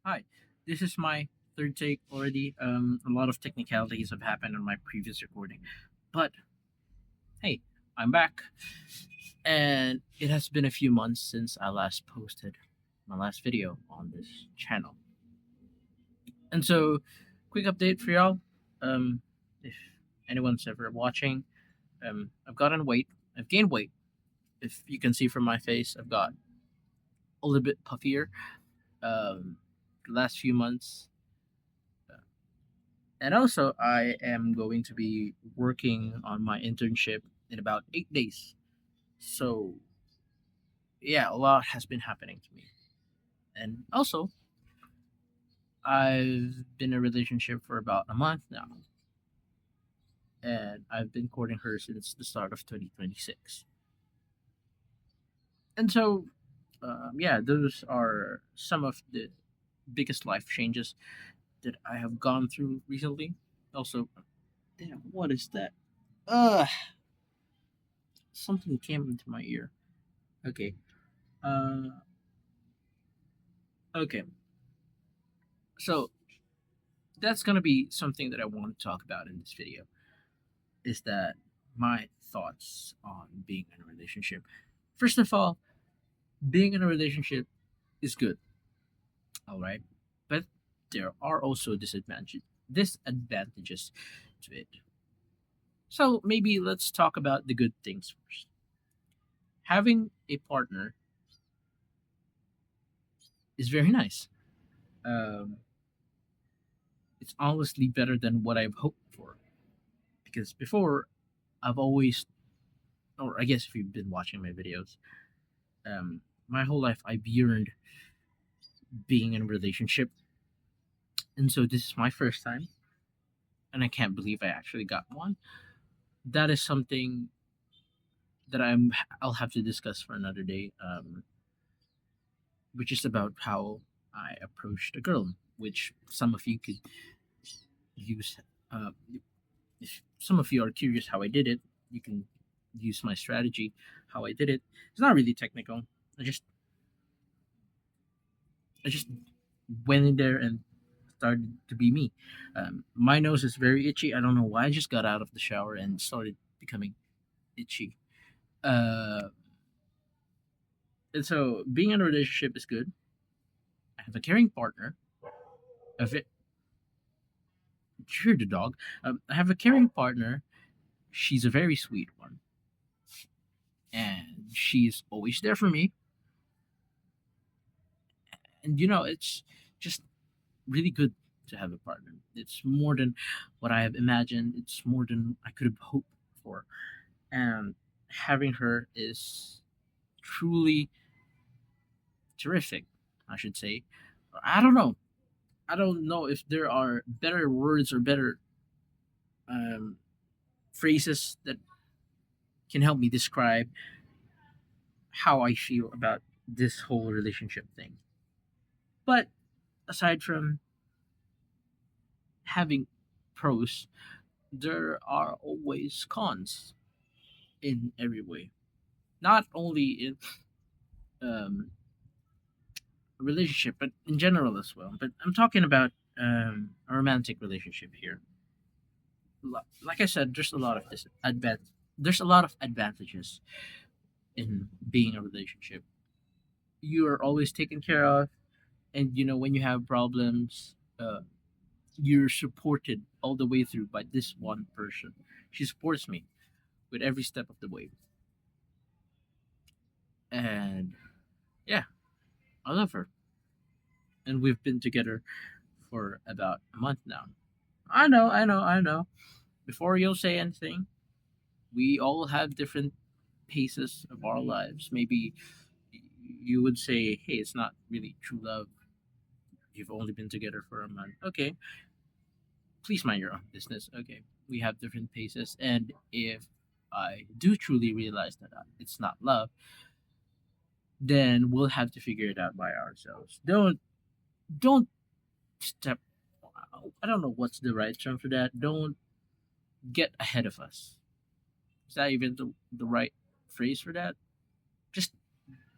Hi, this is my third take already. A lot of technicalities have happened on my previous recording, but hey, I'm back, and it has been a few months since I last posted my last video on this channel. And so, quick update for y'all. If anyone's ever watching, I've gotten weight. I've gained weight. If you can see from my face, I've got a little bit puffier. The last few months, and also, I am going to be working on my internship in about 8 days. So, yeah, a lot has been happening to me. And also, I've been in a relationship for about a month now. And I've been courting her since the start of 2026. And so, yeah, those are some of the biggest life changes that I have gone through recently. Also, damn, what is that? Ugh, something came into my ear. Okay. Uh, okay. So that's gonna be something that I want to talk about in this video. Is that my thoughts on being in a relationship? First of all, being in a relationship is good, all right, but there are also disadvantages to it. So maybe let's talk about the good things first. Having a partner is very nice. Um, it's honestly better than what I've hoped for because before I've always, or I guess if you've been watching my videos, my whole life I've yearned being in a relationship, and so this is my first time, and I can't believe I actually got one. That is something that I'll have to discuss for another day, which is about how I approached a girl, which some of you could use. If some of you are curious how I did it, you can use my strategy. How I did it. It's not really technical. I just I just went in there and started to be me. My nose is very itchy. I don't know why. I just got out of the shower and started becoming itchy. Uh, and so being in a relationship is good. I have a caring partner. A ve- You're the dog. I have a caring partner. She's a very sweet one, and she's always there for me. And it's just really good to have a partner. It's more than what I have imagined. It's more than I could have hoped for. And having her is truly terrific, I should say. I don't know. I don't know if there are better words or better um, phrases that can help me describe how I feel about this whole relationship thing. But aside from having pros, there are always cons in every way. Not only in um, a relationship, but in general as well. But I'm talking about a romantic relationship here. Like I said, there's a lot of advantages in being a relationship. You are always taken care of, and when you have problems, you're supported all the way through by this one person. She supports me with every step of the way, and yeah, I love her. And we've been together for about a month now. I know. Before you'll say anything, we all have different paces of our lives. Maybe you would say, hey, it's not really true love. You've only been together for a month. Okay, please mind your own business. Okay, we have different paces. And if I do truly realize that it's not love, then we'll have to figure it out by ourselves. Don't step. I don't know what's the right term for that. Don't get ahead of us. Is that even the right phrase for that? Just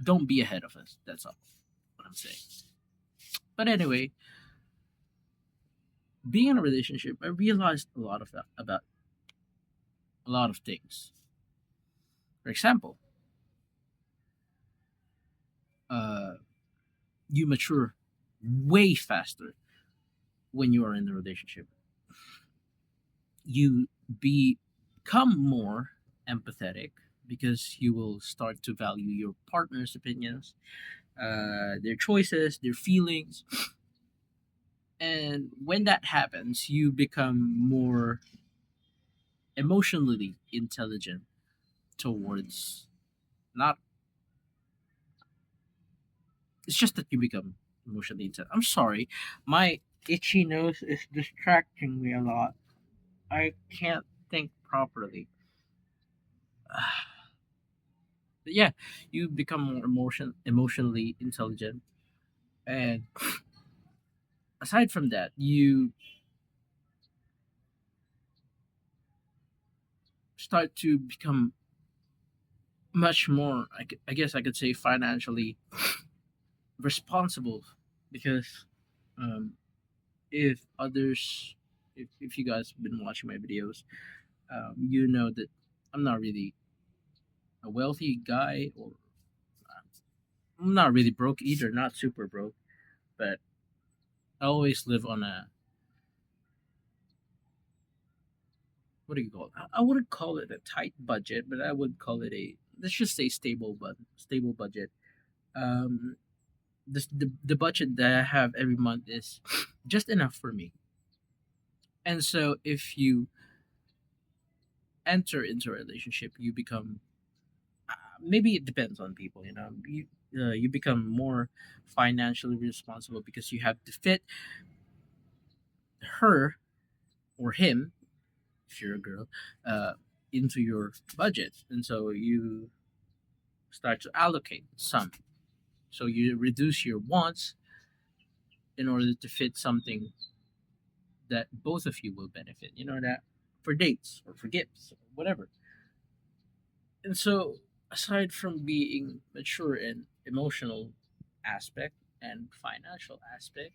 don't be ahead of us. That's all what I'm saying. But anyway, being in a relationship, I realized a lot of that about a lot of things. For example, uh, you mature way faster when you are in the relationship. You become more empathetic because you will start to value your partner's opinions, their choices, their feelings. And when that happens, you become more emotionally intelligent towards not, it's just that you become emotionally intelligent. I'm sorry, my itchy nose is distracting me a lot. I can't think properly. But yeah, you become more emotionally intelligent, and aside from that, you start to become much more. I guess I could say financially responsible, because um, if others, if you guys have been watching my videos, you know that I'm not really a wealthy guy, or I'm not really broke either, not super broke, but I always live on a, what do you call it? I wouldn't call it a tight budget, but I would call it a, let's just say stable, but stable budget. Um, the budget that I have every month is just enough for me. And so if you enter into a relationship, you become, maybe it depends on people, you know, you become more financially responsible because you have to fit her or him, if you're a girl, uh, into your budget, and so you start to allocate some. So you reduce your wants in order to fit something that both of you will benefit. You know that, for dates or for gifts or whatever. And so, aside from being mature in emotional aspect and financial aspect,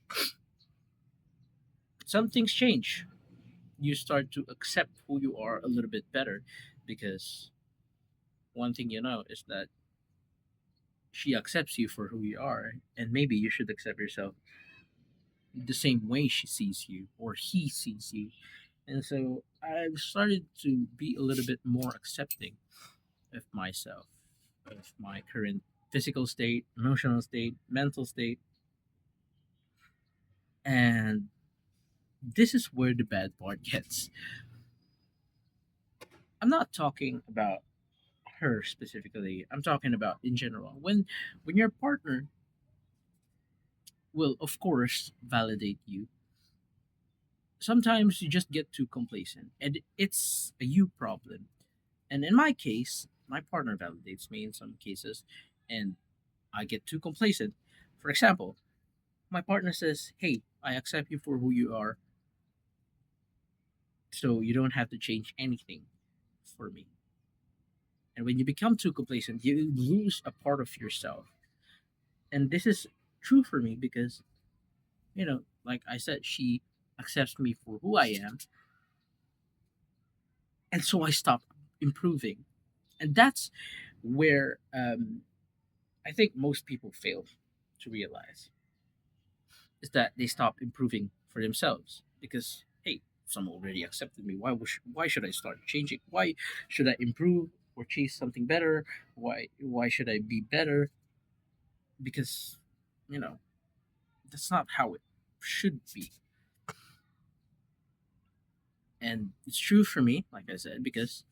some things change. You start to accept who you are a little bit better, because one thing you know is that she accepts you for who you are, and maybe you should accept yourself the same way she sees you or he sees you. And so I've started to be a little bit more accepting of myself, of my current physical state, emotional state, mental state. And this is where the bad part gets. I'm not talking about her specifically. I'm talking about in general. When your partner will of course validate you, sometimes you just get too complacent, and it's a you problem. And in my case, my partner validates me in some cases, and I get too complacent. For example, my partner says, "Hey, I accept you for who you are, so you don't have to change anything for me." And when you become too complacent, you lose a part of yourself. And this is true for me because, like I said, she accepts me for who I am, and so I stop improving. And that's where I think most people fail to realize, is that they stop improving for themselves because, hey, someone already accepted me. Why should I start changing? Why should I improve or chase something better? Why should I be better? Because, you know, that's not how it should be. And it's true for me, like I said, because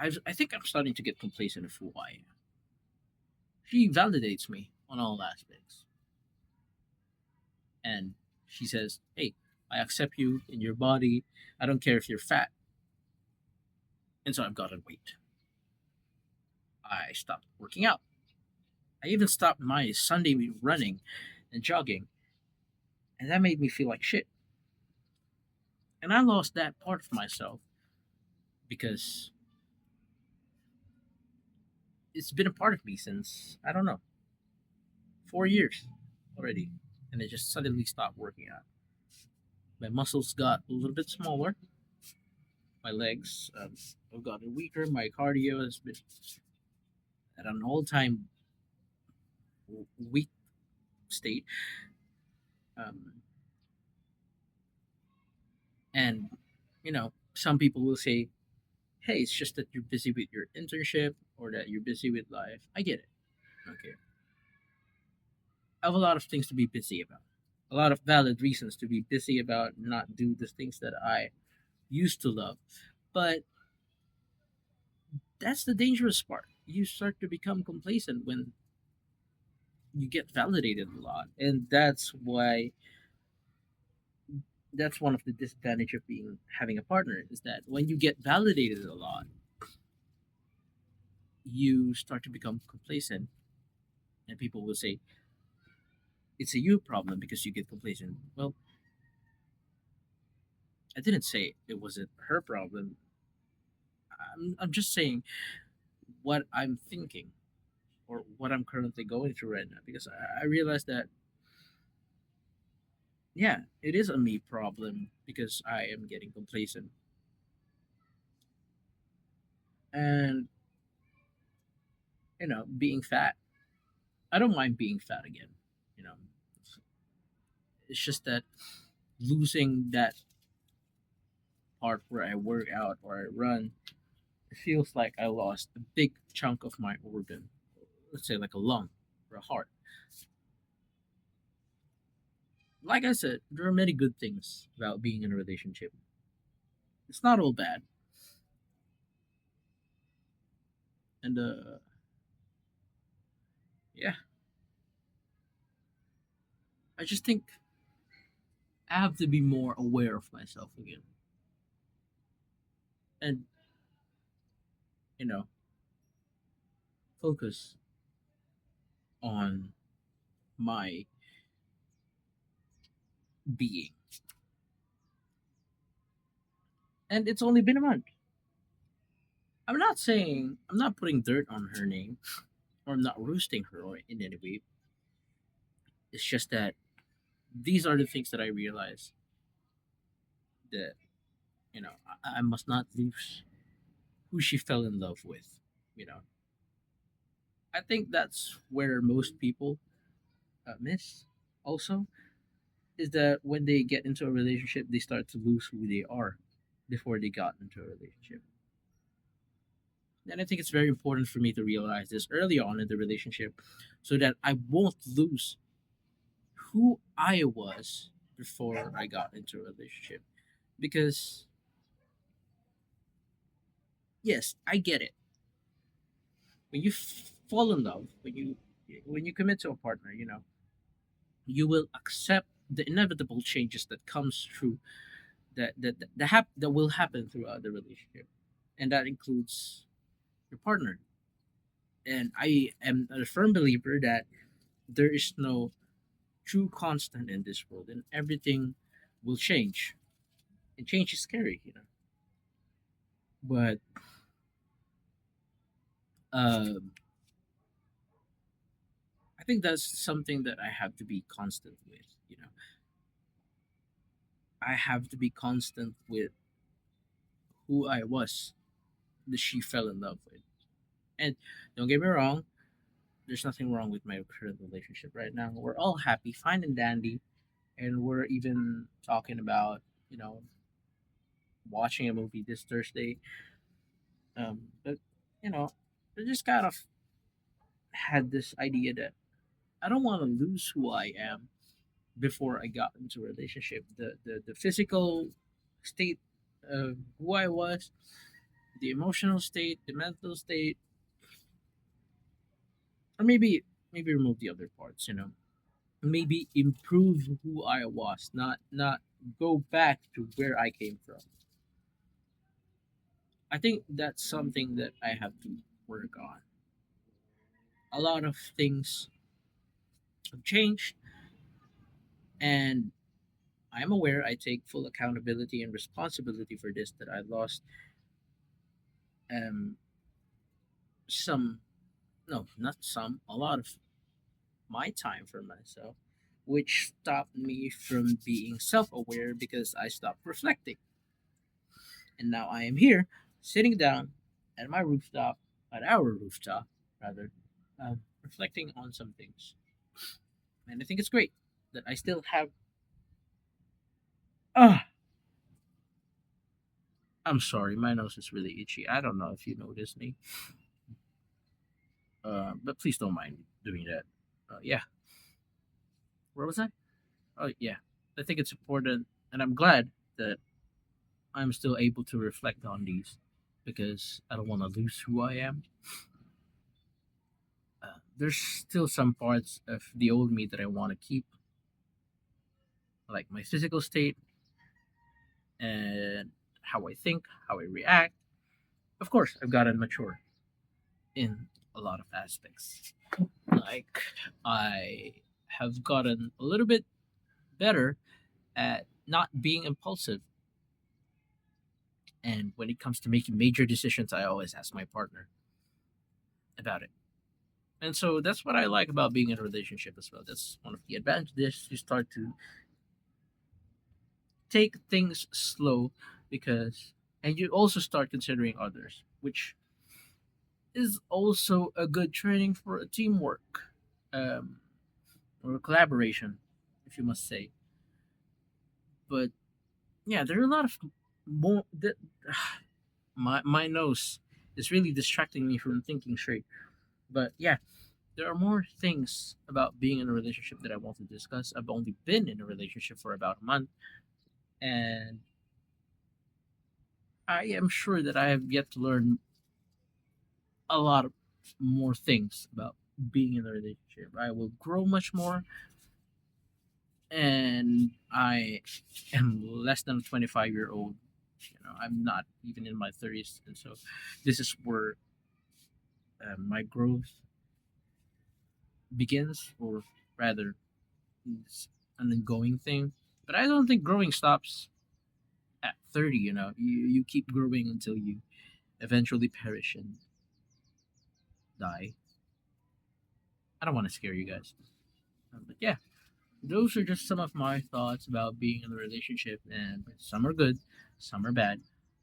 I think I'm starting to get complacent of who I am. She validates me on all aspects, and she says, "Hey, I accept you in your body. I don't care if you're fat." And so I've gotten weight. I stopped working out. I even stopped my Sunday running and jogging, and that made me feel like shit. And I lost that part of myself because it's been a part of me since, I don't know, 4 years already, and it just suddenly stopped working out. My muscles got a little bit smaller. My legs have gotten weaker. My cardio has been at an all-time weak state. Um, and some people will say, "Hey, it's just that you're busy with your internship or that you're busy with life." I get it. Okay, I have a lot of things to be busy about. A lot of valid reasons to be busy about, not do the things that I used to love. But that's the dangerous part. You start to become complacent when you get validated a lot, and that's one of the disadvantage of being having a partner, is that when you get validated a lot, you start to become complacent, and people will say it's a you problem because you get complacent. Well, I didn't say it wasn't her problem. I'm just saying what I'm thinking, or what I'm currently going through right now, because I realized that, yeah, it is a me problem because I am getting complacent. And being fat, I don't mind being fat again. you know it's just that losing that part where I work out or I run, it feels like I lost a big chunk of my organ. Let's say like a lung or a heart. Like I said, there are many good things about being in a relationship. It's not all bad. And yeah, I just think I have to be more aware of myself again. And, you know, focus on my being. And it's only been a month. I'm not putting dirt on her name, or I'm not roasting her or in any way. It's just that these are the things that I realize that, I must not lose who she fell in love with. You know, I think that's where most people miss also, is that when they get into a relationship, they start to lose who they are before they got into a relationship. And I think it's very important for me to realize this early on in the relationship so that I won't lose who I was before I got into a relationship. Because, yes, I get it. When you fall in love, when you commit to a partner, you will accept the inevitable changes that comes through, that will happen throughout the relationship, and that includes your partner. And I am a firm believer that there is no true constant in this world, and everything will change. And change is scary, but um, I think that's something that I have to be constant with. I have to be constant with who I was that she fell in love with. And don't get me wrong, there's nothing wrong with my current relationship right now. We're all happy, fine and dandy, and we're even talking about, you know, watching a movie this Thursday. But I just kind of had this idea that I don't want to lose who I am before I got into a relationship. The physical state of who I was, the emotional state, the mental state, or maybe remove the other parts. Maybe improve who I was, not go back to where I came from. I think that's something that I have to work on. A lot of things have changed, and I'm aware I take full accountability and responsibility for this, that I lost um some, no, not some, a lot of my time for myself, which stopped me from being self aware because I stopped reflecting. And now I am here, sitting down at my rooftop, at our rooftop, rather, reflecting on some things. And I think it's great that I still have. Ah, I'm sorry, my nose is really itchy. I don't know if you noticed me, but please don't mind doing that. Yeah, where was I? Oh, yeah. I think it's important, and I'm glad that I'm still able to reflect on these because I don't want to lose who I am. There's still some parts of the old me that I want to keep, like my physical state and how I think, how I react. Of course, I've gotten mature in a lot of aspects. Like, I have gotten a little bit better at not being impulsive. And when it comes to making major decisions, I always ask my partner about it. And so that's what I like about being in a relationship as well. That's one of the advantages. You start to take things slow because, and you also start considering others, which is also a good training for a teamwork, um, or a collaboration, if you must say. But yeah, there are a lot of more that my nose is really distracting me from thinking straight. But yeah, there are more things about being in a relationship that I want to discuss. I've only been in a relationship for about a month, and I am sure that I have yet to learn a lot of more things about being in a relationship. I will grow much more, and I am less than a 25-year old. I'm not even in my 30s, and so this is where my growth begins, or rather, it's an ongoing thing. But I don't think growing stops at 30. You keep growing until you eventually perish and die. I don't want to scare you guys, but yeah, those are just some of my thoughts about being in a relationship, and some are good, some are bad.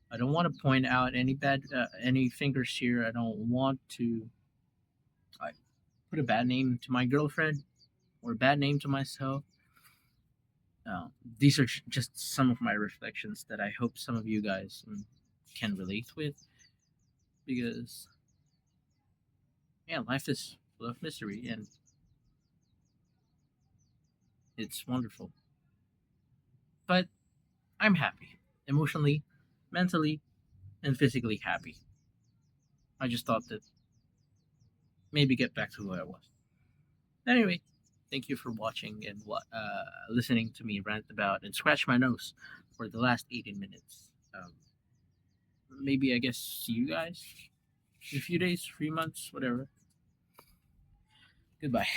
I don't want to point out any fingers here. I don't want to like put a bad name to my girlfriend or a bad name to myself. Uh, these are just some of my reflections that I hope some of you guys can relate with, because yeah, life is full of mystery and it's wonderful. But I'm happy, emotionally, mentally, and physically happy. I just thought that maybe get back to who I was. Anyway, thank you for watching and listening to me rant about and scratch my nose for the last 18 minutes. Maybe I guess see you guys in a few days, 3 months, whatever. Goodbye.